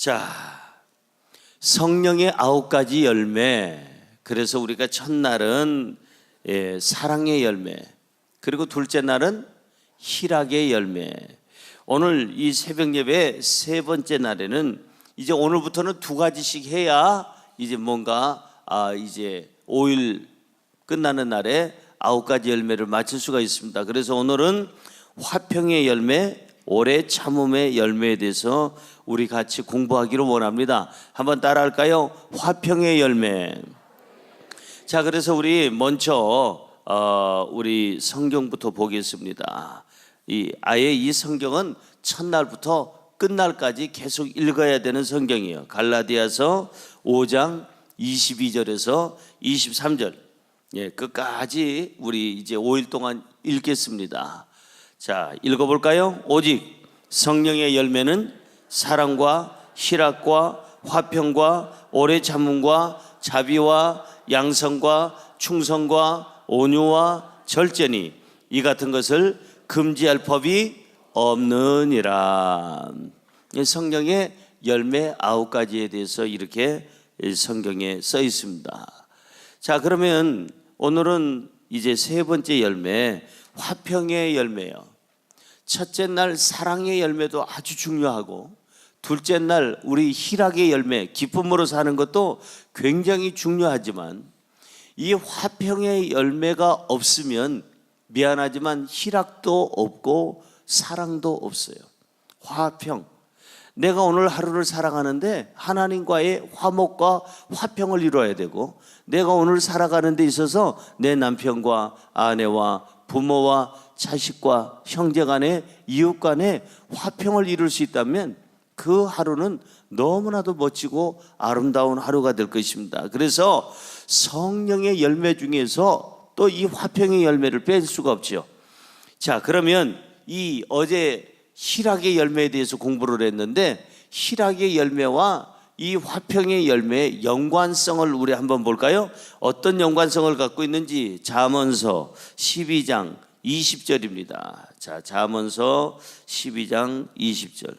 자, 성령의 9가지 열매. 그래서 우리가 첫날은 사랑의 열매, 그리고 둘째 날은 희락의 열매. 오늘 이 새벽 예배 세 번째 날에는 이제 오늘부터는 2가지씩 해야 이제 뭔가 이제 5일 끝나는 날에 9가지 열매를 맞출 수가 있습니다. 그래서 오늘은 화평의 열매, 오래 참음의 열매에 대해서 우리 같이 공부하기를 원합니다. 한번 따라할까요? 화평의 열매. 자, 그래서 우리 먼저 우리 성경부터 보겠습니다. 아예 이 성경은 첫날부터 끝날까지 계속 읽어야 되는 성경이에요. 갈라디아서 5장 22절에서 23절. 끝까지 우리 이제 5일 동안 읽겠습니다. 자, 읽어볼까요? 오직 성령의 열매는 사랑과 희락과 화평과 오래 참음과 자비와 양성과 충성과 온유와 절제니 이 같은 것을 금지할 법이 없느니라. 성령의 열매 9가지에 대해서 이렇게 성경에 써 있습니다. 자, 그러면 오늘은 이제 세 번째 열매, 화평의 열매요. 첫째 날 사랑의 열매도 아주 중요하고, 둘째 날 우리 희락의 열매, 기쁨으로 사는 것도 굉장히 중요하지만, 이 화평의 열매가 없으면 미안하지만 희락도 없고 사랑도 없어요. 화평. 내가 오늘 하루를 살아가는데 하나님과의 화목과 화평을 이루어야 되고, 내가 오늘 살아가는 데 있어서 내 남편과 아내와 부모와 자식과 형제 간에 이웃 간에 화평을 이룰 수 있다면 그 하루는 너무나도 멋지고 아름다운 하루가 될 것입니다. 그래서 성령의 열매 중에서 또 이 화평의 열매를 뺄 수가 없죠. 자, 그러면 이 어제 희락의 열매에 대해서 공부를 했는데, 희락의 열매와 이 화평의 열매의 연관성을 우리 한번 볼까요? 어떤 연관성을 갖고 있는지 잠언서 12장 20절입니다. 자, 잠언서 12장 20절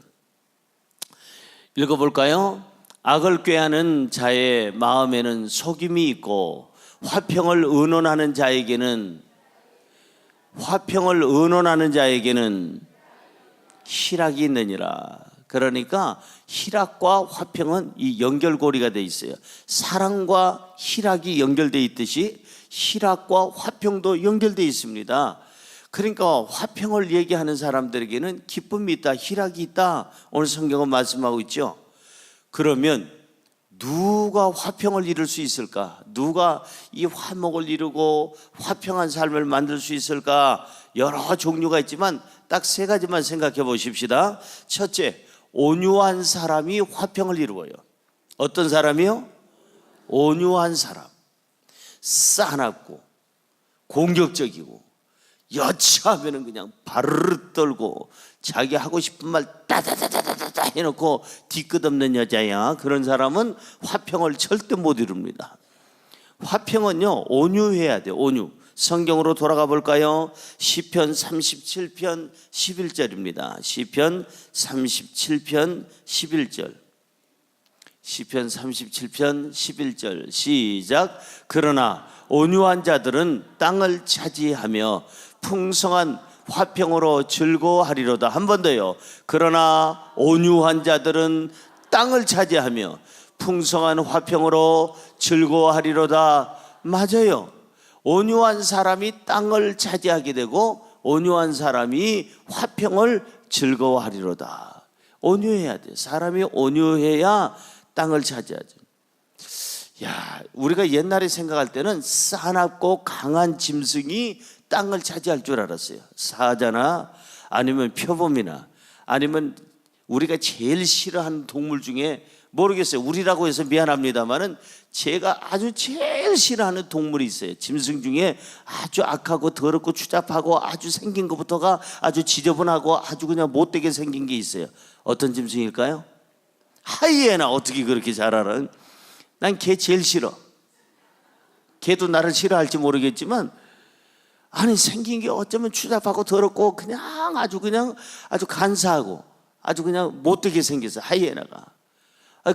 읽어볼까요? 악을 꾀하는 자의 마음에는 속임이 있고 화평을 의논하는 자에게는 희락이 있느니라. 그러니까 희락과 화평은 이 연결고리가 돼 있어요. 사랑과 희락이 연결돼 있듯이 희락과 화평도 연결돼 있습니다. 그러니까 화평을 얘기하는 사람들에게는 기쁨이 있다, 희락이 있다, 오늘 성경은 말씀하고 있죠. 그러면 누가 화평을 이룰 수 있을까? 누가 이 화목을 이루고 화평한 삶을 만들 수 있을까? 여러 종류가 있지만 딱 3가지만 생각해 보십시다. 첫째, 온유한 사람이 화평을 이루어요. 어떤 사람이요? 온유한 사람. 싸납고 공격적이고 여차하면 그냥 바르르 떨고 자기 하고 싶은 말 따다다다다다 해놓고 뒤끝없는 여자야. 그런 사람은 화평을 절대 못 이룹니다. 화평은요, 온유해야 돼요. 온유. 성경으로 돌아가 볼까요? 시편 37편 11절입니다. 시편 37편 11절. 시편 37편 11절 시작. 그러나 온유한 자들은 땅을 차지하며 풍성한 화평으로 즐거워하리로다. 한 번 더요. 그러나 온유한 자들은 땅을 차지하며 풍성한 화평으로 즐거워하리로다. 맞아요. 온유한 사람이 땅을 차지하게 되고 온유한 사람이 화평을 즐거워하리로다. 온유해야 돼. 사람이 온유해야 땅을 차지하죠. 야, 우리가 옛날에 생각할 때는 싸납고 강한 짐승이 땅을 차지할 줄 알았어요. 사자나 아니면 표범이나 아니면 우리가 제일 싫어하는 동물 중에 모르겠어요. 우리라고 해서 미안합니다만은 제가 아주 제일 싫어하는 동물이 있어요. 짐승 중에 아주 악하고 더럽고 추잡하고 아주 생긴 것부터가 아주 지저분하고 아주 그냥 못되게 생긴 게 있어요. 어떤 짐승일까요? 하이에나. 어떻게 그렇게 잘 알아? 난 걔 제일 싫어. 걔도 나를 싫어할지 모르겠지만, 아니 생긴 게 어쩌면 추잡하고 더럽고 그냥 아주 간사하고 아주 그냥 못되게 생겼어. 하이에나가.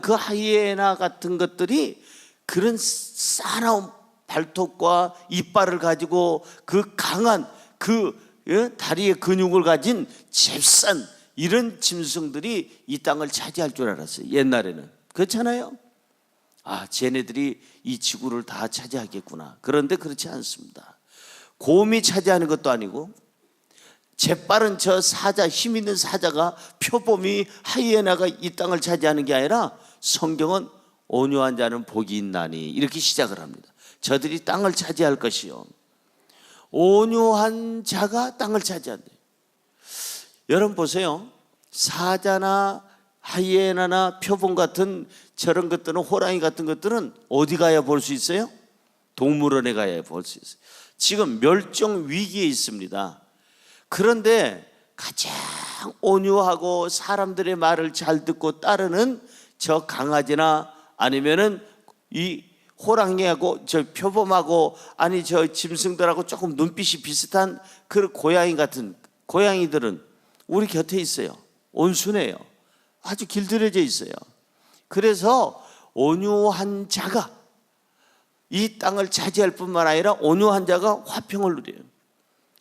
그 하이에나 같은 것들이 그런 사나운 발톱과 이빨을 가지고 그 강한 그 다리의 근육을 가진 잽싼 이런 짐승들이 이 땅을 차지할 줄 알았어요. 옛날에는. 그렇잖아요. 쟤네들이 이 지구를 다 차지하겠구나. 그런데 그렇지 않습니다. 곰이 차지하는 것도 아니고 재빠른 저 사자, 힘 있는 사자가, 표범이, 하이에나가 이 땅을 차지하는 게 아니라 성경은 온유한 자는 복이 있나니 이렇게 시작을 합니다. 저들이 땅을 차지할 것이요, 온유한 자가 땅을 차지한대요. 여러분 보세요. 사자나 하이에나나 표범 같은 저런 것들은, 호랑이 같은 것들은 어디 가야 볼 수 있어요? 동물원에 가야 볼 수 있어요. 지금 멸종 위기에 있습니다. 그런데 가장 온유하고 사람들의 말을 잘 듣고 따르는 저 강아지나 아니면은 이 호랑이하고 저 표범하고 아니 저 짐승들하고 조금 눈빛이 비슷한 그 고양이 같은 고양이들은 우리 곁에 있어요. 온순해요. 아주 길들여져 있어요. 그래서 온유한 자가 이 땅을 차지할 뿐만 아니라 온유한 자가 화평을 누려요.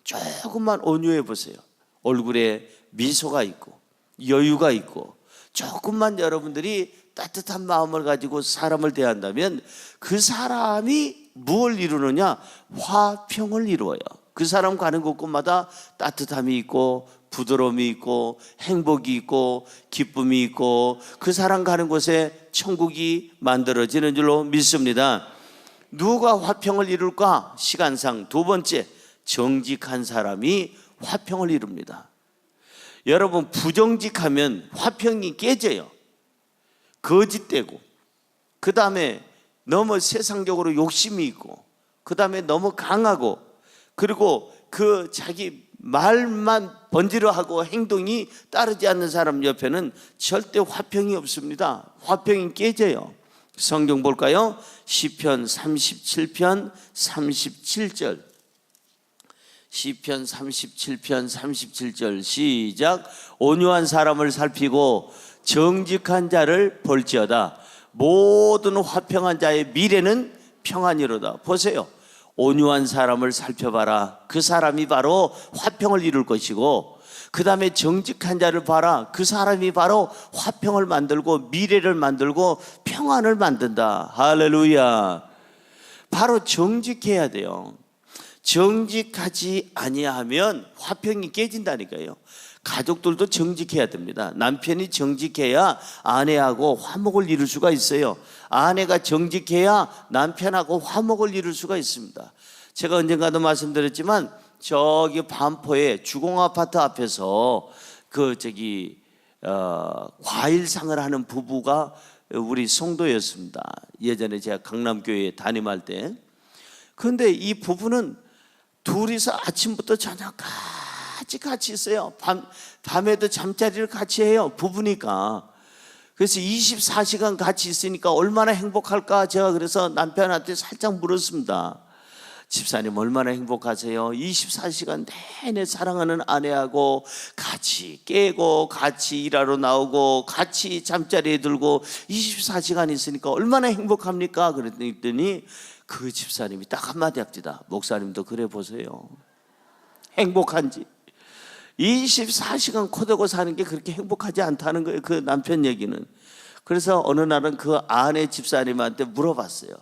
조금만 온유해 보세요. 얼굴에 미소가 있고 여유가 있고 조금만 여러분들이 따뜻한 마음을 가지고 사람을 대한다면 그 사람이 무엇을 이루느냐? 화평을 이루어요. 그 사람 가는 곳곳마다 따뜻함이 있고 부드러움이 있고 행복이 있고 기쁨이 있고 그 사람 가는 곳에 천국이 만들어지는 줄로 믿습니다. 누가 화평을 이룰까? 시간상 두 번째, 정직한 사람이 화평을 이룹니다. 여러분, 부정직하면 화평이 깨져요. 거짓되고, 그 다음에 너무 세상적으로 욕심이 있고, 그 다음에 너무 강하고, 그리고 그 자기 말만 번지르하고 행동이 따르지 않는 사람 옆에는 절대 화평이 없습니다. 화평이 깨져요. 성경 볼까요? 시편 37편 37절. 시편 37편 37절 시작. 온유한 사람을 살피고 정직한 자를 볼지어다. 모든 화평한 자의 미래는 평안이로다. 보세요. 온유한 사람을 살펴봐라. 그 사람이 바로 화평을 이룰 것이고, 그 다음에 정직한 자를 봐라. 그 사람이 바로 화평을 만들고 미래를 만들고 평안을 만든다. 할렐루야. 바로 정직해야 돼요. 정직하지 아니하면 화평이 깨진다니까요. 가족들도 정직해야 됩니다. 남편이 정직해야 아내하고 화목을 이룰 수가 있어요. 아내가 정직해야 남편하고 화목을 이룰 수가 있습니다. 제가 언젠가도 말씀드렸지만 저기 반포에 주공아파트 앞에서 과일상을 하는 부부가 우리 성도였습니다. 예전에 제가 강남교회에 담임할 때. 그런데 이 부부는 둘이서 아침부터 저녁까지 같이 있어요. 밤에도 잠자리를 같이 해요. 부부니까. 그래서 24시간 같이 있으니까 얼마나 행복할까. 제가 그래서 남편한테 살짝 물었습니다. 집사님 얼마나 행복하세요? 24시간 내내 사랑하는 아내하고 같이 깨고 같이 일하러 나오고 같이 잠자리에 들고 24시간 있으니까 얼마나 행복합니까? 그랬더니 그 집사님이 딱 한마디 합니다. 목사님도 그래 보세요. 행복한지. 24시간 코대고 사는 게 그렇게 행복하지 않다는 거예요. 그 남편 얘기는. 그래서 어느 날은 그 아내 집사님한테 물어봤어요.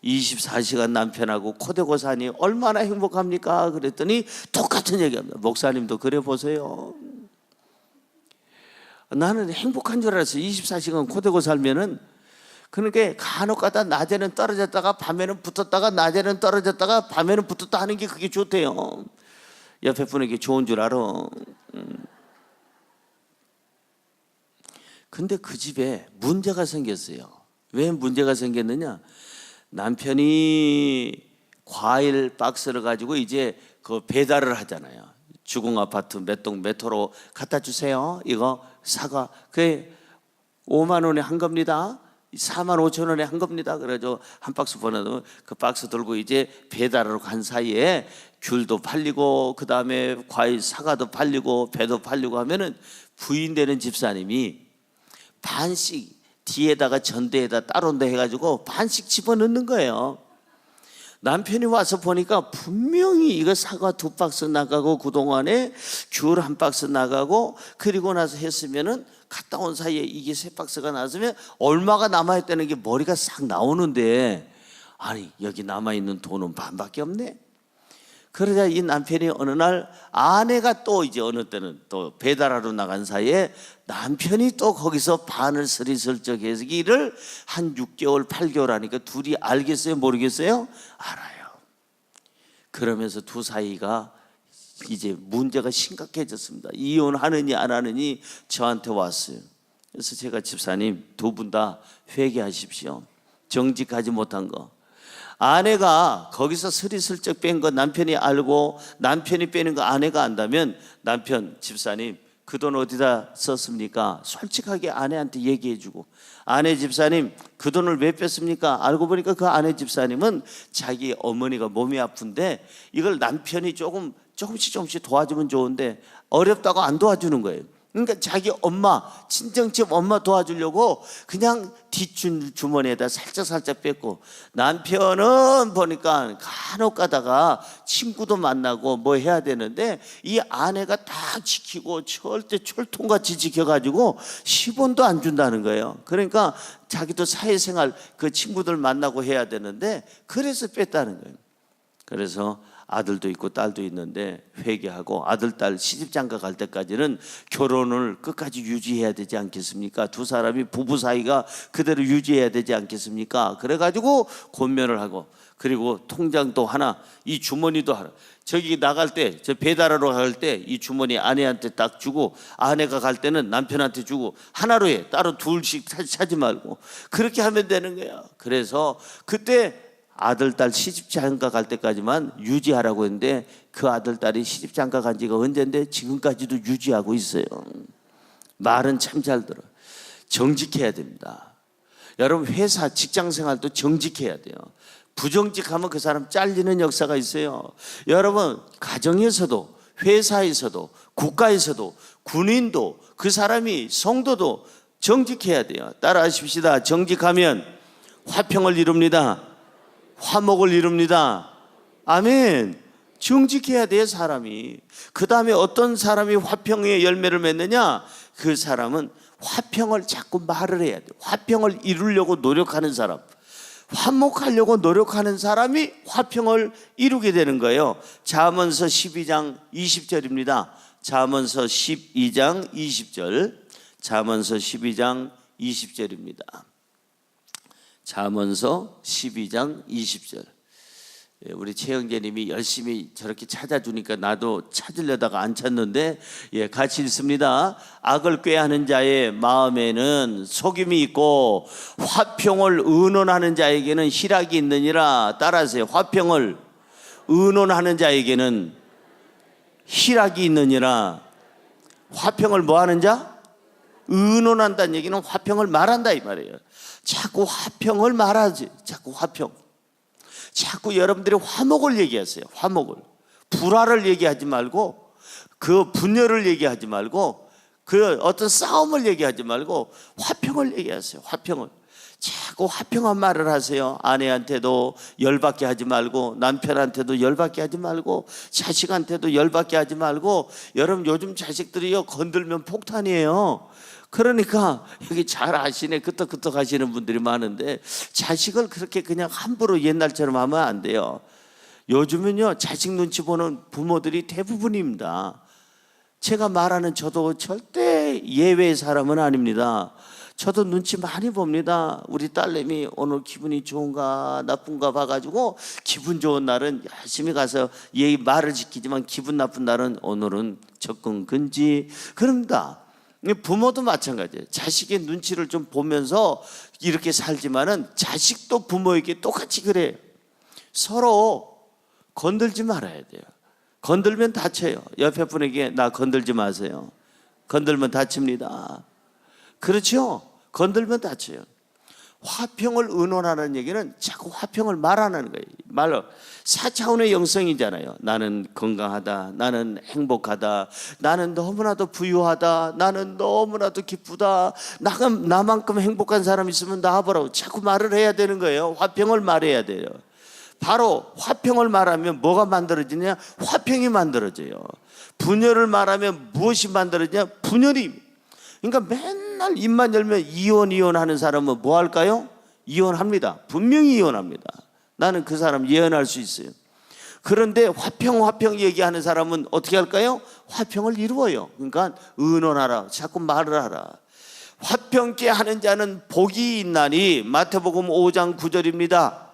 24시간 남편하고 코대고 사니 얼마나 행복합니까? 그랬더니 똑같은 얘기합니다. 목사님도 그래 보세요. 나는 행복한 줄 알았어요. 24시간 코대고 살면은. 그러니까 간혹 가다 낮에는 떨어졌다가 밤에는 붙었다가 낮에는 떨어졌다가 밤에는 붙었다 하는 게 그게 좋대요. 옆에 분에게 좋은 줄 알아. 근데 그 집에 문제가 생겼어요. 왜 문제가 생겼느냐? 남편이 과일 박스를 가지고 이제 그 배달을 하잖아요. 주공아파트 몇 동 몇 호로 갖다 주세요. 이거 사과. 그게 5만 원에 한 겁니다. 4만 5천 원에 한 겁니다. 그래서 한 박스 보내도 그 박스 들고 이제 배달을 간 사이에 귤도 팔리고 그 다음에 과일 사과도 팔리고 배도 팔리고 하면은 부인 되는 집사님이 반씩 뒤에다가 전대에다 따로 해가지고 반씩 집어넣는 거예요. 남편이 와서 보니까 분명히 이거 사과 2박스 나가고 그동안에 귤 1박스 나가고 그리고 나서 했으면은 갔다 온 사이에 이게 3박스가 나왔으면 얼마가 남아있다는 게 머리가 싹 나오는데, 아니 여기 남아있는 돈은 반밖에 없네. 그러자 이 남편이 어느 날 아내가 또 이제 어느 때는 또 배달하러 나간 사이에 남편이 또 거기서 반을 스리슬쩍 해서기를 한 6개월 8개월 하니까 둘이 알겠어요 모르겠어요? 알아요. 그러면서 두 사이가 이제 문제가 심각해졌습니다. 이혼하느니 안 하느니 저한테 왔어요. 그래서 제가 집사님 두 분 다 회개하십시오. 정직하지 못한 거. 아내가 거기서 스리슬쩍 뺀 거 남편이 알고 남편이 빼는 거 아내가 안다면 남편 집사님 그 돈 어디다 썼습니까? 솔직하게 아내한테 얘기해주고, 아내 집사님 그 돈을 왜 뺐습니까? 알고 보니까 그 아내 집사님은 자기 어머니가 몸이 아픈데 이걸 남편이 조금씩 도와주면 좋은데 어렵다고 안 도와주는 거예요. 그러니까 자기 엄마, 친정집 엄마 도와주려고 그냥 뒷주머니에다 살짝 뺐고, 남편은 보니까 간혹 가다가 친구도 만나고 뭐 해야 되는데 이 아내가 다 지키고 절대 철통같이 지켜가지고 10원도 안 준다는 거예요. 그러니까 자기도 사회생활 그 친구들 만나고 해야 되는데 그래서 뺐다는 거예요. 그래서 아들도 있고 딸도 있는데 회개하고 아들, 딸 시집장가 갈 때까지는 결혼을 끝까지 유지해야 되지 않겠습니까? 두 사람이 부부 사이가 그대로 유지해야 되지 않겠습니까? 그래가지고 권면을 하고, 그리고 통장도 하나, 이 주머니도 하나, 저기 나갈 때 저 배달하러 갈 때 이 주머니 아내한테 딱 주고 아내가 갈 때는 남편한테 주고 하나로 해. 따로 둘씩 차지 말고 그렇게 하면 되는 거야. 그래서 그때 아들, 딸 시집장가 갈 때까지만 유지하라고 했는데 그 아들, 딸이 시집장가 간 지가 언젠데 지금까지도 유지하고 있어요. 말은 참 잘 들어. 정직해야 됩니다. 여러분 회사, 직장생활도 정직해야 돼요. 부정직하면 그 사람 잘리는 역사가 있어요. 여러분 가정에서도 회사에서도 국가에서도 군인도 그 사람이 성도도 정직해야 돼요. 따라하십시다. 정직하면 화평을 이룹니다. 화목을 이룹니다. 아멘. 정직해야 돼요 사람이. 그 다음에 어떤 사람이 화평의 열매를 맺느냐? 그 사람은 화평을 자꾸 말을 해야 돼요. 화평을 이루려고 노력하는 사람, 화목하려고 노력하는 사람이 화평을 이루게 되는 거예요. 잠언서 12장 20절입니다 잠언서 12장 20절. 잠언서 12장 20절입니다 잠언서 12장 20절. 우리 최영재님이 열심히 저렇게 찾아주니까 나도 찾으려다가 안 찾는데, 같이 읽습니다. 악을 꾀하는 자의 마음에는 속임이 있고 화평을 의논하는 자에게는 희락이 있느니라. 따라하세요. 화평을 의논하는 자에게는 희락이 있느니라. 화평을 뭐 하는 자? 의논한다는 얘기는 화평을 말한다 이 말이에요. 자꾸 화평을 말하지. 자꾸 화평. 자꾸 여러분들이 화목을 얘기하세요. 화목을. 불화를 얘기하지 말고, 그 분열을 얘기하지 말고, 그 어떤 싸움을 얘기하지 말고 화평을 얘기하세요. 화평을. 자꾸 화평한 말을 하세요. 아내한테도 열받게 하지 말고, 남편한테도 열받게 하지 말고, 자식한테도 열받게 하지 말고. 여러분 요즘 자식들이요 건들면 폭탄이에요. 그러니까 여기 잘 아시네, 끄떡끄떡 하시는 분들이 많은데 자식을 그렇게 그냥 함부로 옛날처럼 하면 안 돼요. 요즘은요 자식 눈치 보는 부모들이 대부분입니다. 제가 말하는 저도 절대 예외의 사람은 아닙니다. 저도 눈치 많이 봅니다. 우리 딸내미 오늘 기분이 좋은가 나쁜가 봐가지고 기분 좋은 날은 열심히 가서 얘 말을 지키지만 기분 나쁜 날은 오늘은 접근 금지 그럽니다. 부모도 마찬가지예요. 자식의 눈치를 좀 보면서 이렇게 살지만은 자식도 부모에게 똑같이 그래요. 서로 건들지 말아야 돼요. 건들면 다쳐요. 옆에 분에게 나 건들지 마세요. 건들면 다칩니다. 그렇죠? 건들면 다쳐요. 화평을 의논하는 얘기는 자꾸 화평을 말하는 거예요. 말로 4차원의 영성이잖아요. 나는 건강하다, 나는 행복하다, 나는 너무나도 부유하다, 나는 너무나도 기쁘다, 나만큼 행복한 사람 있으면 나와보라고 자꾸 말을 해야 되는 거예요. 화평을 말해야 돼요. 바로 화평을 말하면 뭐가 만들어지냐? 화평이 만들어져요. 분열을 말하면 무엇이 만들어지냐? 분열이. 그러니까 맨날 입만 열면 이혼 하는 사람은 뭐 할까요? 이혼합니다. 분명히 이혼합니다. 나는 그 사람 예언할 수 있어요. 그런데 화평 얘기하는 사람은 어떻게 할까요? 화평을 이루어요. 그러니까 의논하라, 자꾸 말을 하라. 화평케 하는 자는 복이 있나니. 마태복음 5장 9절입니다.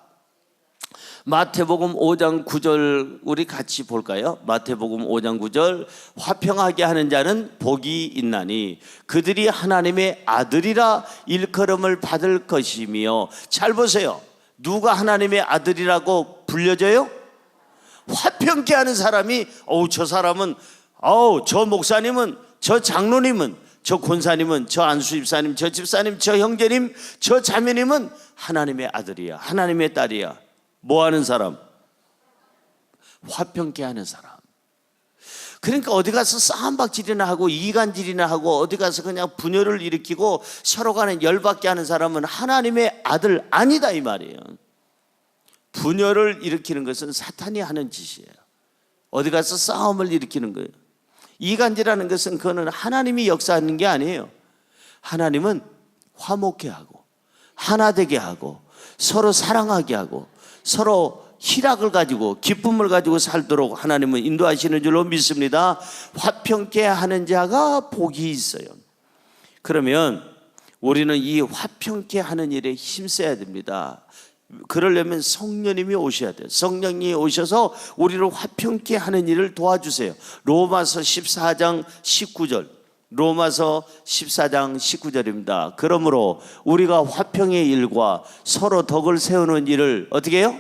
마태복음 5장 9절 우리 같이 볼까요? 마태복음 5장 9절. 화평하게 하는 자는 복이 있나니 그들이 하나님의 아들이라 일컬음을 받을 것이며. 잘 보세요. 누가 하나님의 아들이라고 불려져요? 화평케 하는 사람이 저 사람은 저 목사님은, 저 장로님은, 저 권사님은, 저 안수집사님, 저 집사님, 저 형제님, 저 자매님은 하나님의 아들이야, 하나님의 딸이야. 뭐 하는 사람? 화평케 하는 사람. 그러니까 어디 가서 싸움박질이나 하고 이간질이나 하고 어디 가서 그냥 분열을 일으키고 서로 간에 열받게 하는 사람은 하나님의 아들 아니다 이 말이에요. 분열을 일으키는 것은 사탄이 하는 짓이에요. 어디 가서 싸움을 일으키는 거예요. 이간질하는 것은 그거는 하나님이 역사하는 게 아니에요. 하나님은 화목케 하고 하나 되게 하고 서로 사랑하게 하고 서로 희락을 가지고 기쁨을 가지고 살도록 하나님은 인도하시는 줄로 믿습니다. 화평케 하는 자가 복이 있어요. 그러면 우리는 이 화평케 하는 일에 힘써야 됩니다. 그러려면 성령님이 오셔야 돼요. 성령님이 오셔서 우리를 화평케 하는 일을 도와주세요. 로마서 14장 19절. 로마서 14장 19절입니다. 그러므로 우리가 화평의 일과 서로 덕을 세우는 일을 어떻게 해요?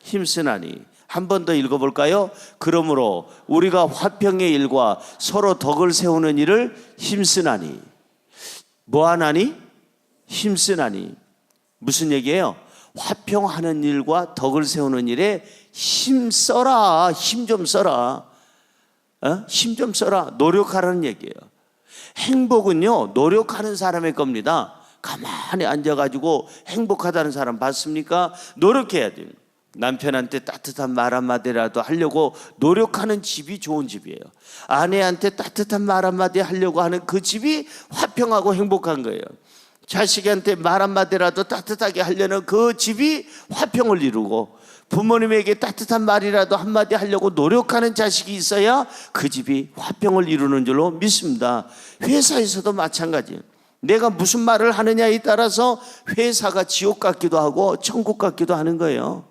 힘쓰나니. 한 번 더 읽어볼까요? 그러므로 우리가 화평의 일과 서로 덕을 세우는 일을 힘쓰나니. 뭐 하나니? 힘쓰나니. 무슨 얘기예요? 화평하는 일과 덕을 세우는 일에 힘써라. 힘 좀 써라. 힘 좀 써라. 노력하라는 얘기예요. 행복은요 노력하는 사람의 겁니다. 가만히 앉아가지고 행복하다는 사람 봤습니까? 노력해야 돼요. 남편한테 따뜻한 말 한마디라도 하려고 노력하는 집이 좋은 집이에요. 아내한테 따뜻한 말 한마디 하려고 하는 그 집이 화평하고 행복한 거예요. 자식한테 말 한마디라도 따뜻하게 하려는 그 집이 화평을 이루고, 부모님에게 따뜻한 말이라도 한마디 하려고 노력하는 자식이 있어야 그 집이 화평을 이루는 줄로 믿습니다. 회사에서도 마찬가지예요. 내가 무슨 말을 하느냐에 따라서 회사가 지옥 같기도 하고 천국 같기도 하는 거예요.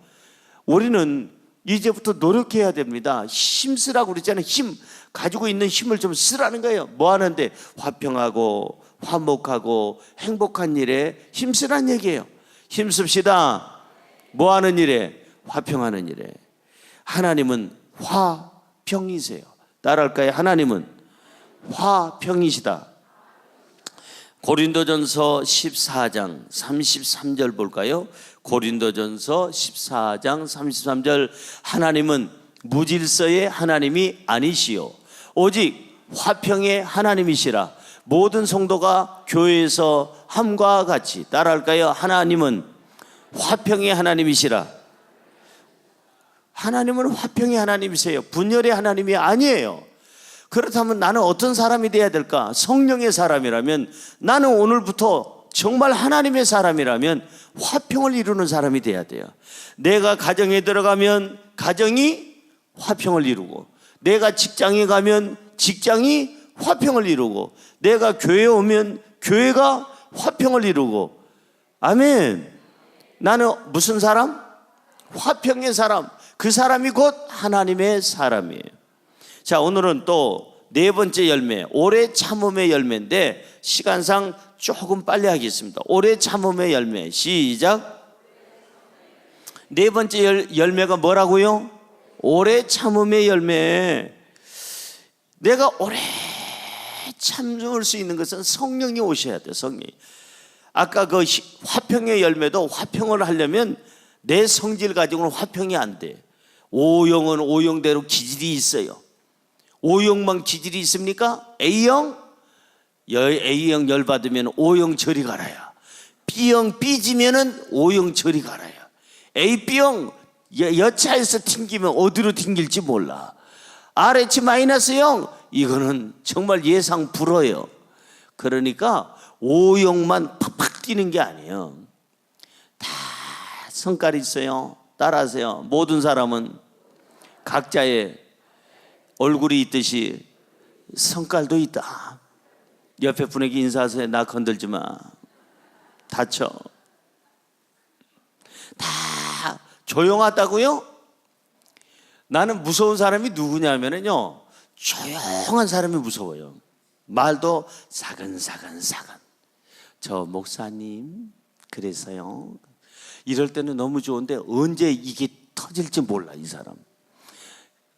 우리는 이제부터 노력해야 됩니다. 힘쓰라고 그랬잖아요. 힘 가지고 있는 힘을 좀 쓰라는 거예요. 뭐 하는데? 화평하고 화목하고 행복한 일에 힘쓰란 얘기예요. 힘씁시다. 뭐 하는 일에? 화평하는 일에. 하나님은 화평이세요. 따라할까요? 하나님은 화평이시다. 고린도전서 14장 33절 볼까요? 고린도전서 14장 33절. 하나님은 무질서의 하나님이 아니시요 오직 화평의 하나님이시라. 모든 성도가 교회에서 함과 같이 따라할까요? 하나님은 화평의 하나님이시라. 하나님은 화평의 하나님이세요. 분열의 하나님이 아니에요. 그렇다면 나는 어떤 사람이 돼야 될까? 성령의 사람이라면, 나는 오늘부터 정말 하나님의 사람이라면 화평을 이루는 사람이 돼야 돼요. 내가 가정에 들어가면 가정이 화평을 이루고, 내가 직장에 가면 직장이 화평을 이루고, 내가 교회에 오면 교회가 화평을 이루고. 아멘. 나는 무슨 사람? 화평의 사람. 그 사람이 곧 하나님의 사람이에요. 자, 오늘은 또 네 번째 열매, 오래 참음의 열매인데 시간상 조금 빨리 하겠습니다. 오래 참음의 열매. 시작. 네 번째 열매가 뭐라고요? 오래 참음의 열매. 내가 오래 참을 수 있는 것은 성령이 오셔야 돼요. 성령이. 아까 그 화평의 열매도 화평을 하려면 내 성질 가지고는 화평이 안 돼. O형은 O형대로 기질이 있어요. O형만 기질이 있습니까? A형? A형 열받으면 O형 저리 가라야. B형 삐지면은 O형 저리 가라야. AB형 여차해서 튕기면 어디로 튕길지 몰라. RH 마이너스형 이거는 정말 예상 불허예요. 그러니까 O형만 팍팍 뛰는 게 아니에요. 다 성깔이 있어요. 따라하세요. 모든 사람은 각자의 얼굴이 있듯이 성깔도 있다. 옆에 분에게 인사하세요. 나 건들지 마. 다쳐. 다 조용하다고요? 나는 무서운 사람이 누구냐면요, 조용한 사람이 무서워요. 말도 사근사근. 저 목사님 그래서요. 이럴 때는 너무 좋은데 언제 이게 터질지 몰라 이 사람.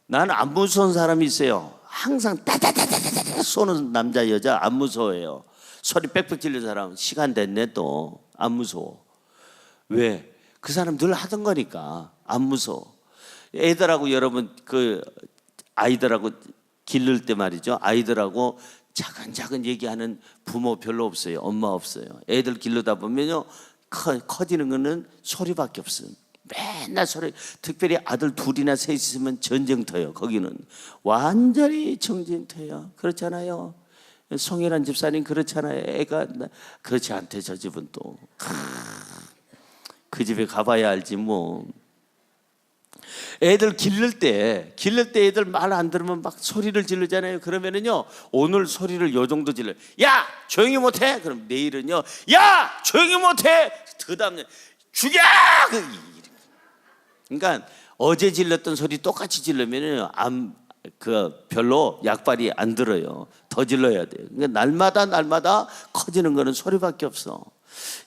나는 안 무서운 사람이 있어요. 항상 따다다다다다 쏘는 남자 여자 안 무서워해요. 소리 빽빽 질리는 사람 시간 됐네 또 안 무서워. 왜? 그 사람 늘 하던 거니까 안 무서워. 애들하고 여러분 그 아이들하고 기를 때 말이죠. 아이들하고 차근차근 얘기하는 부모 별로 없어요. 엄마 없어요. 애들 기르다 보면요 커지는 거는 소리밖에 없어요. 맨날 소리. 특별히 아들 둘이나 셋 있으면 전쟁터예요. 거기는 완전히 전쟁터예요. 그렇잖아요. 송혜란 집사님 그렇잖아요. 애가 그렇지 않대. 저 집은 또 그 집에 가봐야 알지 뭐. 애들 기를 때 애들 말 안 들으면 막 소리를 지르잖아요. 그러면은요 오늘 소리를 요 정도 질러. 야 조용히 못해. 그럼 내일은요 야 조용히 못해. 그 다음에 죽여. 그러니까 어제 질렀던 소리 똑같이 질르면은 별로 약발이 안 들어요. 더 질러야 돼요. 그러니까 날마다 커지는 거는 소리밖에 없어.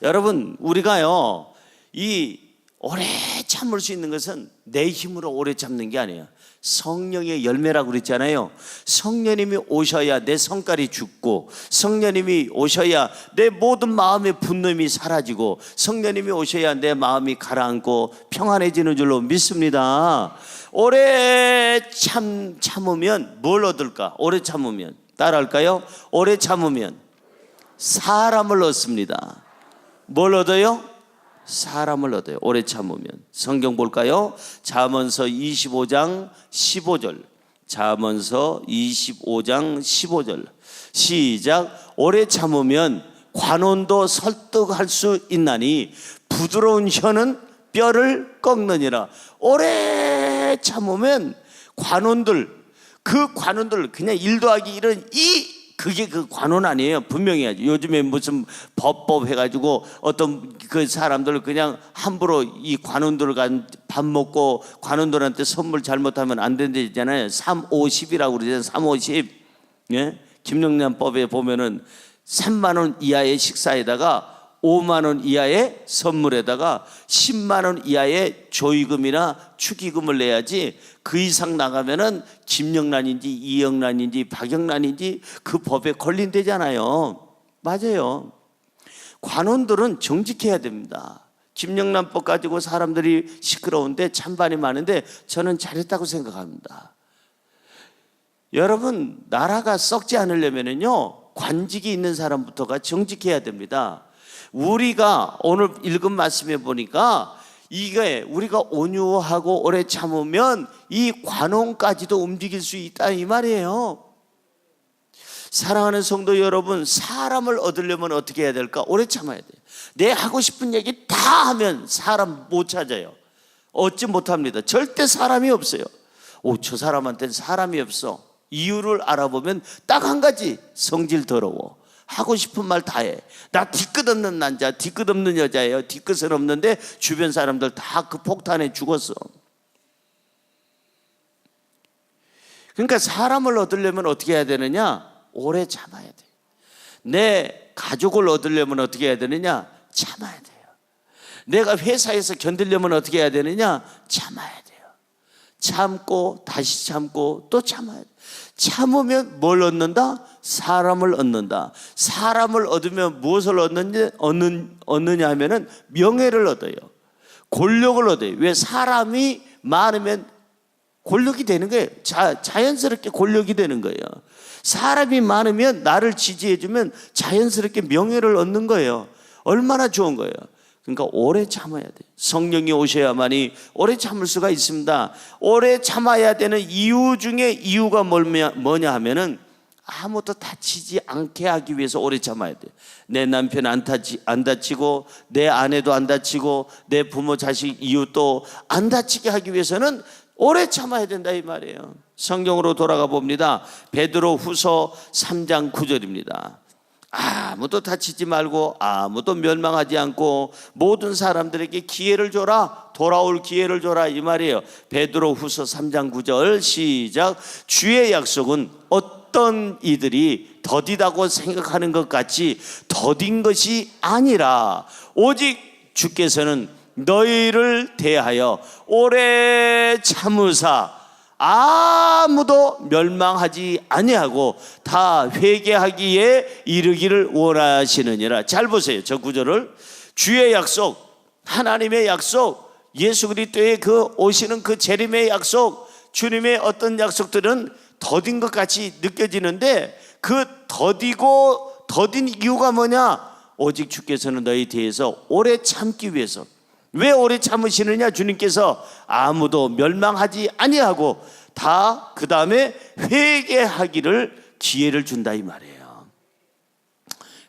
여러분 우리가요 이 오래 참을 수 있는 것은 내 힘으로 오래 참는 게 아니에요. 성령의 열매라고 그랬잖아요. 성령님이 오셔야 내 성깔이 죽고, 성령님이 오셔야 내 모든 마음의 분노임이 사라지고, 성령님이 오셔야 내 마음이 가라앉고 평안해지는 줄로 믿습니다. 오래 참으면 뭘 얻을까? 오래 참으면 따라할까요? 오래 참으면 사람을 얻습니다. 뭘 얻어요? 사람을 얻어요. 오래 참으면. 성경 볼까요? 잠언서 25장 15절. 잠언서 25장 15절. 시작. 오래 참으면 관원도 설득할 수 있나니 부드러운 혀는 뼈를 꺾느니라. 오래 참으면 관원들, 그 관원들 그냥 1 더하기 1은 그게 그 관원 아니에요. 분명히 해야죠. 요즘에 무슨 법법 해가지고 어떤 그 사람들 그냥 함부로 이 관원들 밥 먹고 관원들한테 선물 잘못하면 안 된다잖아요. 3, 5, 10이라고 그러잖아요. 3, 5, 10. 예? 김영란법에 보면은 3만 원 이하의 식사에다가 5만 원 이하의 선물에다가 10만 원 이하의 조의금이나 축의금을 내야지 그 이상 나가면은 김영란인지 이영란인지 박영란인지 그 법에 걸린대잖아요. 맞아요. 관원들은 정직해야 됩니다. 김영란법 가지고 사람들이 시끄러운데 찬반이 많은데 저는 잘했다고 생각합니다. 여러분 나라가 썩지 않으려면요 관직이 있는 사람부터가 정직해야 됩니다. 우리가 오늘 읽은 말씀에 보니까 이게 우리가 온유하고 오래 참으면 이 관원까지도 움직일 수 있다 이 말이에요. 사랑하는 성도 여러분, 사람을 얻으려면 어떻게 해야 될까? 오래 참아야 돼요. 내 하고 싶은 얘기 다 하면 사람 못 찾아요. 얻지 못합니다. 절대 사람이 없어요. 저 사람한테는 사람이 없어. 이유를 알아보면 딱 한 가지, 성질 더러워. 하고 싶은 말 다 해. 나 뒤끝 없는 남자, 뒤끝 없는 여자예요. 뒤끝은 없는데 주변 사람들 다 그 폭탄에 죽었어. 그러니까 사람을 얻으려면 어떻게 해야 되느냐? 오래 참아야 돼. 내 가족을 얻으려면 어떻게 해야 되느냐? 참아야 돼요. 내가 회사에서 견디려면 어떻게 해야 되느냐? 참아야 돼요. 참고 다시 참고 또 참아야 돼. 참으면 뭘 얻는다? 사람을 얻는다. 사람을 얻으면 무엇을 얻느냐 하면은 명예를 얻어요. 권력을 얻어요. 왜? 사람이 많으면 권력이 되는 거예요. 자연스럽게 권력이 되는 거예요. 사람이 많으면 나를 지지해주면 자연스럽게 명예를 얻는 거예요. 얼마나 좋은 거예요. 그러니까 오래 참아야 돼요. 성령이 오셔야만이 오래 참을 수가 있습니다. 오래 참아야 되는 이유 중에 이유가 뭐냐 하면은 아무것도 다치지 않게 하기 위해서 오래 참아야 돼요. 내 남편 안 다치고 내 아내도 안 다치고 내 부모 자식 이웃도 안 다치게 하기 위해서는 오래 참아야 된다 이 말이에요. 성경으로 돌아가 봅니다. 베드로 후서 3장 9절입니다. 아무도 다치지 말고 아무도 멸망하지 않고 모든 사람들에게 기회를 줘라. 돌아올 기회를 줘라 이 말이에요. 베드로 후서 3장 9절 시작. 주의 약속은 어떤 이들이 더디다고 생각하는 것 같이 더딘 것이 아니라 오직 주께서는 너희를 대하여 오래 참으사 아무도 멸망하지 아니하고 다 회개하기에 이르기를 원하시느니라. 잘 보세요. 저 구절을. 주의 약속, 하나님의 약속, 예수 그리스도의 그 오시는 그 재림의 약속, 주님의 어떤 약속들은 더딘 것 같이 느껴지는데 그 더딘 이유가 뭐냐? 오직 주께서는 너희 대해서 오래 참기 위해서. 왜 오래 참으시느냐? 주님께서 아무도 멸망하지 아니하고 다 그 다음에 회개하기를 기회를 준다 이 말이에요.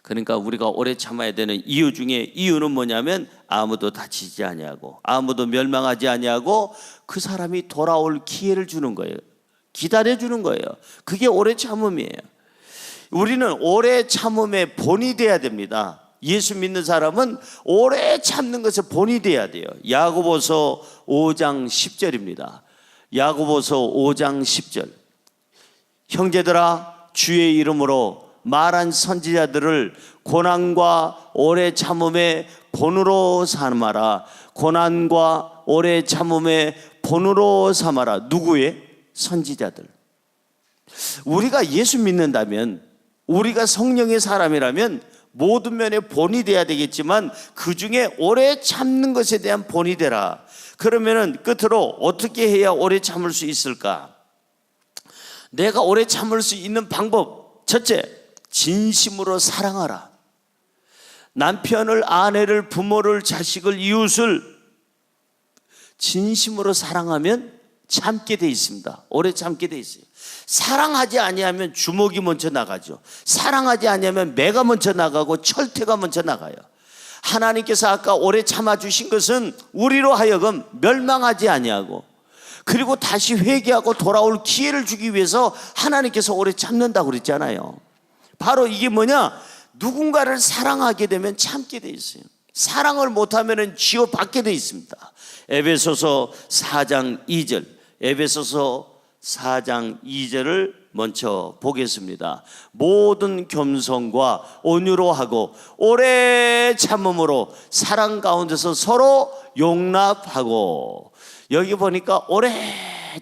그러니까 우리가 오래 참아야 되는 이유 중에 이유는 뭐냐면 아무도 다치지 아니하고 아무도 멸망하지 아니하고 그 사람이 돌아올 기회를 주는 거예요. 기다려주는 거예요. 그게 오래 참음이에요. 우리는 오래 참음의 본이 돼야 됩니다. 예수 믿는 사람은 오래 참는 것에 본이 돼야 돼요. 야고보서 5장 10절입니다. 야고보서 5장 10절. 형제들아 주의 이름으로 말한 선지자들을 고난과 오래 참음의 본으로 삼아라. 고난과 오래 참음의 본으로 삼아라. 누구의? 선지자들. 우리가 예수 믿는다면, 우리가 성령의 사람이라면 모든 면에 본이 돼야 되겠지만 그 중에 오래 참는 것에 대한 본이 되라. 그러면은 끝으로 어떻게 해야 오래 참을 수 있을까? 내가 오래 참을 수 있는 방법, 첫째, 진심으로 사랑하라. 남편을, 아내를, 부모를, 자식을, 이웃을 진심으로 사랑하면 참게 돼 있습니다. 오래 참게 돼 있어요. 사랑하지 아니하면 주먹이 먼저 나가죠. 사랑하지 아니하면 매가 먼저 나가고 철퇴가 먼저 나가요. 하나님께서 아까 오래 참아주신 것은 우리로 하여금 멸망하지 아니하고 그리고 다시 회개하고 돌아올 기회를 주기 위해서 하나님께서 오래 참는다고 그랬잖아요. 바로 이게 뭐냐? 누군가를 사랑하게 되면 참게 돼 있어요. 사랑을 못하면 지옥 받게 돼 있습니다. 에베소서 4장 2절. 에베소서 4장 2절을 먼저 보겠습니다. 모든 겸손과 온유로 하고 오래 참음으로 사랑 가운데서 서로 용납하고, 여기 보니까 오래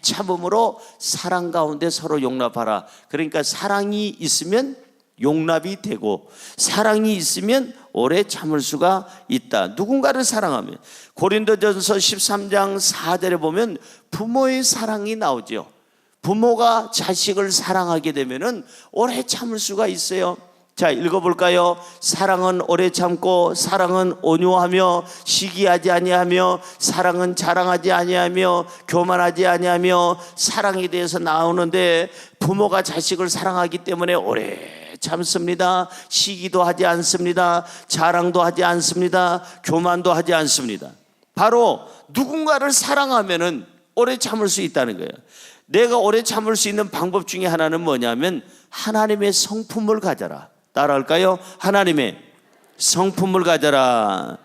참음으로 사랑 가운데 서로 용납하라. 그러니까 사랑이 있으면 용납이 되고 사랑이 있으면 오래 참을 수가 있다. 누군가를 사랑하면. 고린도전서 13장 4절에 보면 부모의 사랑이 나오죠. 부모가 자식을 사랑하게 되면은 오래 참을 수가 있어요. 자, 읽어볼까요? 사랑은 오래 참고 사랑은 온유하며 시기하지 아니하며 사랑은 자랑하지 아니하며 교만하지 아니하며, 사랑에 대해서 나오는데 부모가 자식을 사랑하기 때문에 오래 참습니다. 시기도 하지 않습니다. 자랑도 하지 않습니다. 교만도 하지 않습니다. 바로 누군가를 사랑하면은 오래 참을 수 있다는 거예요. 내가 오래 참을 수 있는 방법 중에 하나는 뭐냐면 하나님의 성품을 가져라. 따라할까요? 하나님의 성품을 가져라.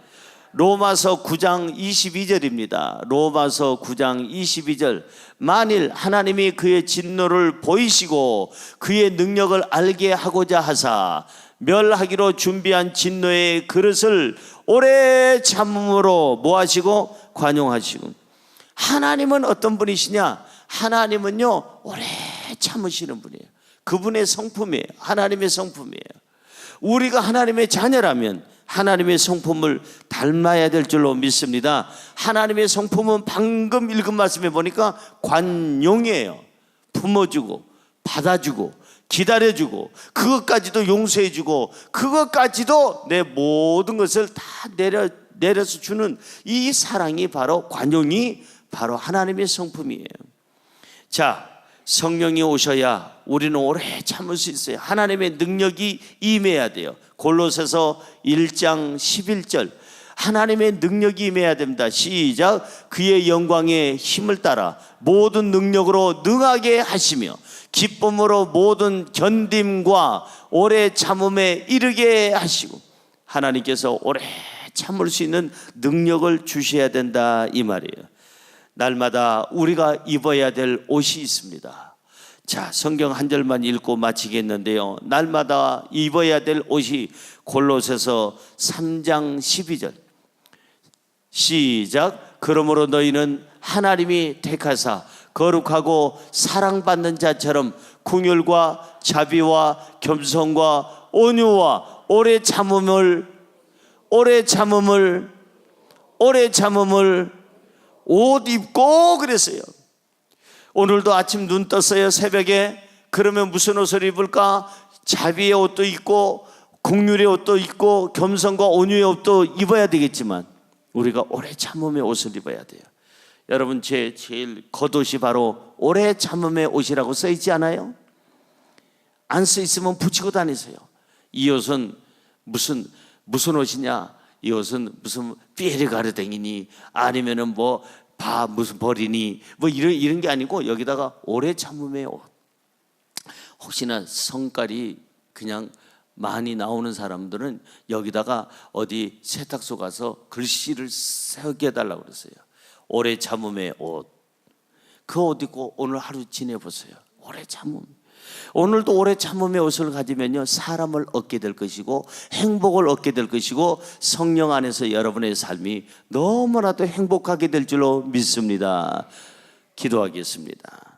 로마서 9장 22절입니다. 로마서 9장 22절. 만일 하나님이 그의 진노를 보이시고 그의 능력을 알게 하고자 하사 멸하기로 준비한 진노의 그릇을 오래 참음으로 뭐 하시고? 관용하시고. 하나님은 어떤 분이시냐? 하나님은요, 오래 참으시는 분이에요. 그분의 성품이에요. 하나님의 성품이에요. 우리가 하나님의 자녀라면 하나님의 성품을 닮아야 될 줄로 믿습니다. 하나님의 성품은 방금 읽은 말씀에 보니까 관용이에요. 품어주고 받아주고 기다려주고 그것까지도 용서해주고 그것까지도 내 모든 것을 다 내려서 주는 이 사랑이 바로 관용이 바로 하나님의 성품이에요. 자, 성령이 오셔야 우리는 오래 참을 수 있어요. 하나님의 능력이 임해야 돼요. 골로새서 1장 11절 하나님의 능력이 임해야 됩니다. 시작. 그의 영광의 힘을 따라 모든 능력으로 능하게 하시며 기쁨으로 모든 견딤과 오래 참음에 이르게 하시고, 하나님께서 오래 참을 수 있는 능력을 주셔야 된다 이 말이에요. 날마다 우리가 입어야 될 옷이 있습니다. 자, 성경 한 절만 읽고 마치겠는데요, 날마다 입어야 될 옷이 골로새서 3장 12절 시작. 그러므로 너희는 하나님이 택하사 거룩하고 사랑받는 자처럼 긍휼과 자비와 겸손과 온유와 오래 참음을 옷 입고 그랬어요. 오늘도 아침 눈 떴어요, 새벽에. 그러면 무슨 옷을 입을까? 자비의 옷도 입고 긍휼의 옷도 입고 겸손과 온유의 옷도 입어야 되겠지만 우리가 오래 참음의 옷을 입어야 돼요. 여러분, 제 제일 겉옷이 바로 오래 참음의 옷이라고 써 있지 않아요? 안 써 있으면 붙이고 다니세요. 이 옷은 무슨 옷이냐? 이 옷은 무슨 삐에르 가르댕이니 아니면은 무슨 벌이니 이런 게 아니고 여기다가 오래 참음의 옷. 혹시나 성깔이 그냥 많이 나오는 사람들은 여기다가 어디 세탁소 가서 글씨를 새겨 해달라고 그랬어요. 오래 참음의 옷. 그 옷 입고 오늘 하루 지내보세요. 오래 참음. 오늘도 오래 참음의 옷을 가지면요, 사람을 얻게 될 것이고 행복을 얻게 될 것이고 성령 안에서 여러분의 삶이 너무나도 행복하게 될 줄로 믿습니다. 기도하겠습니다.